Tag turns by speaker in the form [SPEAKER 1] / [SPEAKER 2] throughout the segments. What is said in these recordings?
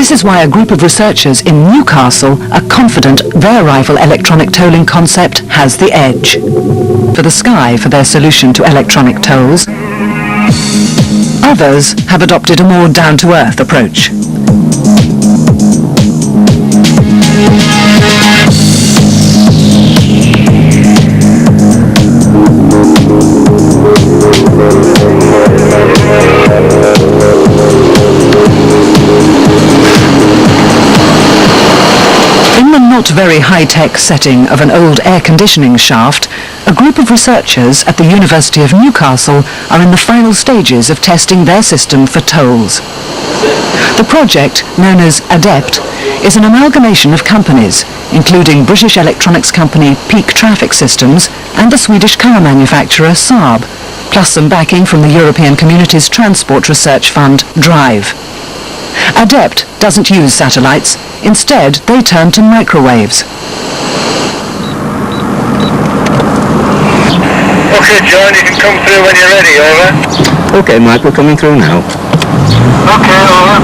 [SPEAKER 1] This is why a group of researchers in Newcastle are confident their rival electronic tolling concept has the edge. For the Sky for their solution to electronic tolls, others have adopted a more down-to-earth approach. In the not very high-tech setting of an old air conditioning shaft, a group of researchers at the University of Newcastle are in the final stages of testing their system for tolls. The project, known as ADEPT, is an amalgamation of companies, including British electronics company Peak Traffic Systems and the Swedish car manufacturer Saab, plus some backing from the European Communities Transport Research Fund, DRIVE. ADEPT doesn't use satellites. Instead, they turn to microwaves.
[SPEAKER 2] Okay, John, you can come through when you're ready, over.
[SPEAKER 3] Okay, Mike, we're coming through now.
[SPEAKER 2] Okay, over.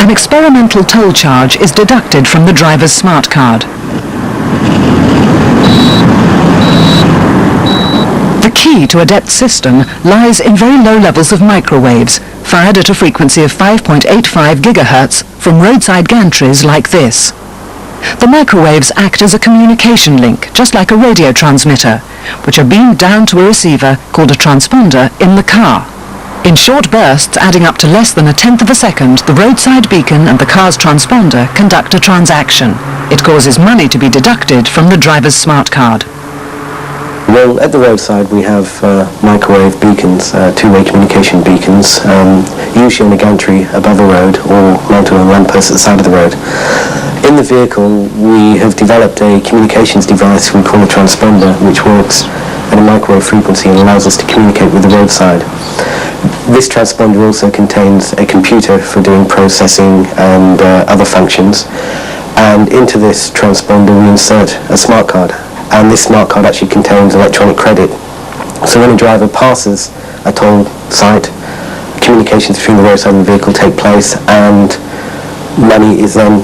[SPEAKER 1] An experimental toll charge is deducted from the driver's smart card. The key to ADEPT's system lies in very low levels of microwaves, fired at a frequency of 5.85 gigahertz from roadside gantries like this. The microwaves act as a communication link, just like a radio transmitter, which are beamed down to a receiver called a transponder in the car. In short bursts adding up to less than 1/10 of a second, the roadside beacon and the car's transponder conduct a transaction. It causes money to be deducted from the driver's smart card.
[SPEAKER 3] Well, at the roadside we have microwave beacons, two-way communication beacons, usually on a gantry above a road or mounted on a lamppost at the side of the road. In the vehicle we have developed a communications device we call a transponder, which works at a microwave frequency and allows us to communicate with the roadside. This transponder also contains a computer for doing processing and other functions, and into this transponder we insert a smart card. And this smart card actually contains electronic credit. So when a driver passes a toll site, communications between the roadside and the vehicle take place, and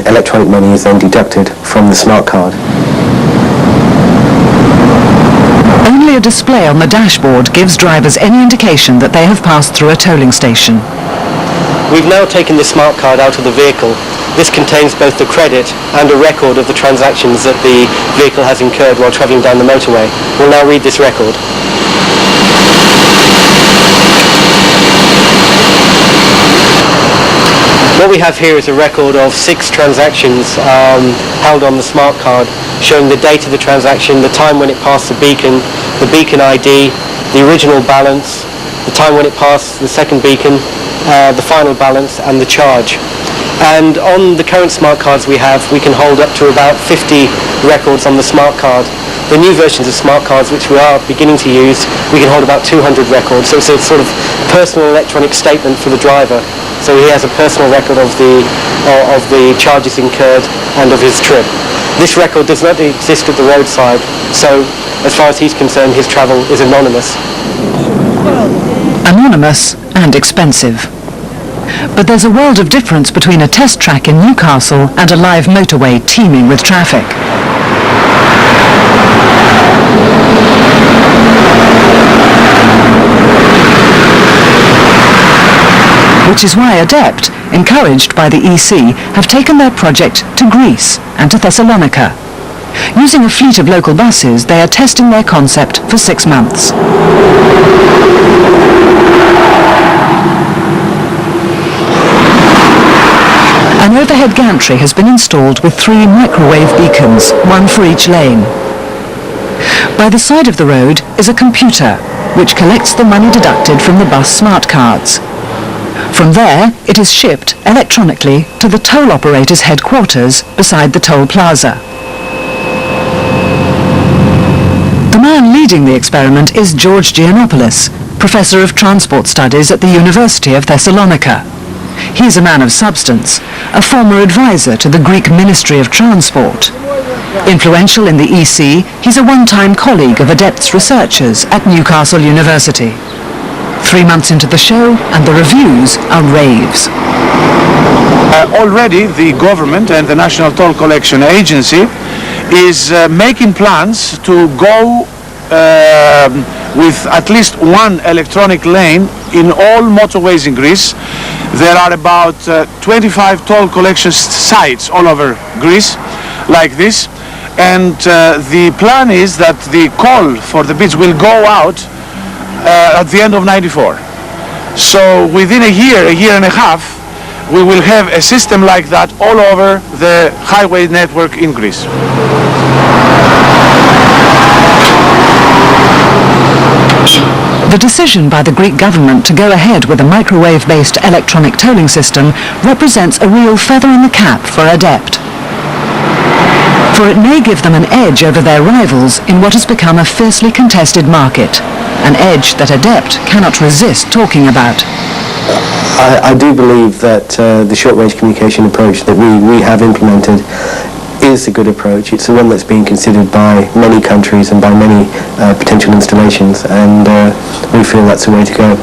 [SPEAKER 3] electronic money is then deducted from the smart card.
[SPEAKER 1] Only a display on the dashboard gives drivers any indication that they have passed through a tolling station.
[SPEAKER 4] We've now taken the smart card out of the vehicle. This contains both the credit and a record of the transactions that the vehicle has incurred while travelling down the motorway. We'll now read this record. What we have here is a record of 6 transactions held on the smart card, showing the date of the transaction, the time when it passed the beacon ID, the original balance, the time when it passed the second beacon, the final balance, and the charge. And on the current smart cards we have, we can hold up to about 50 records on the smart card. The new versions of smart cards, which we are beginning to use, we can hold about 200 records. So it's a sort of personal electronic statement for the driver. So he has a personal record of the charges incurred and of his trip. This record does not exist at the roadside, so as far as he's concerned, his travel is anonymous.
[SPEAKER 1] Anonymous and expensive. But there's a world of difference between a test track in Newcastle and a live motorway teeming with traffic. Which is why ADEPT, encouraged by the EC, have taken their project to Greece and to Thessalonica. Using a fleet of local buses, they are testing their concept for 6 months. An overhead gantry has been installed with 3 microwave beacons, one for each lane. By the side of the road is a computer, which collects the money deducted from the bus smart cards. From there, it is shipped electronically to the toll operator's headquarters beside the toll plaza. The man leading the experiment is George Giannopoulos, Professor of Transport Studies at the University of Thessalonica. He's a man of substance, a former advisor to the Greek Ministry of Transport. Influential in the EC, he's a one-time colleague of ADEPT's researchers at Newcastle University. 3 months into the show, and the reviews are raves.
[SPEAKER 5] Already the government and the National Toll Collection Agency is making plans to go with at least one electronic lane in all motorways in Greece. There are about 25 toll collection sites all over Greece like this, and the plan is that the call for the bids will go out at the end of '94. So within a year and a half, we will have a system like that all over the highway network in Greece.
[SPEAKER 1] The decision by the Greek government to go ahead with a microwave-based electronic tolling system represents a real feather in the cap for ADEPT. For it may give them an edge over their rivals in what has become a fiercely contested market, an edge that ADEPT cannot resist talking about.
[SPEAKER 3] I do believe that the short-range communication approach that we have implemented is a good approach. It's the one that's being considered by many countries and by many potential installations, and we feel that's the way to go.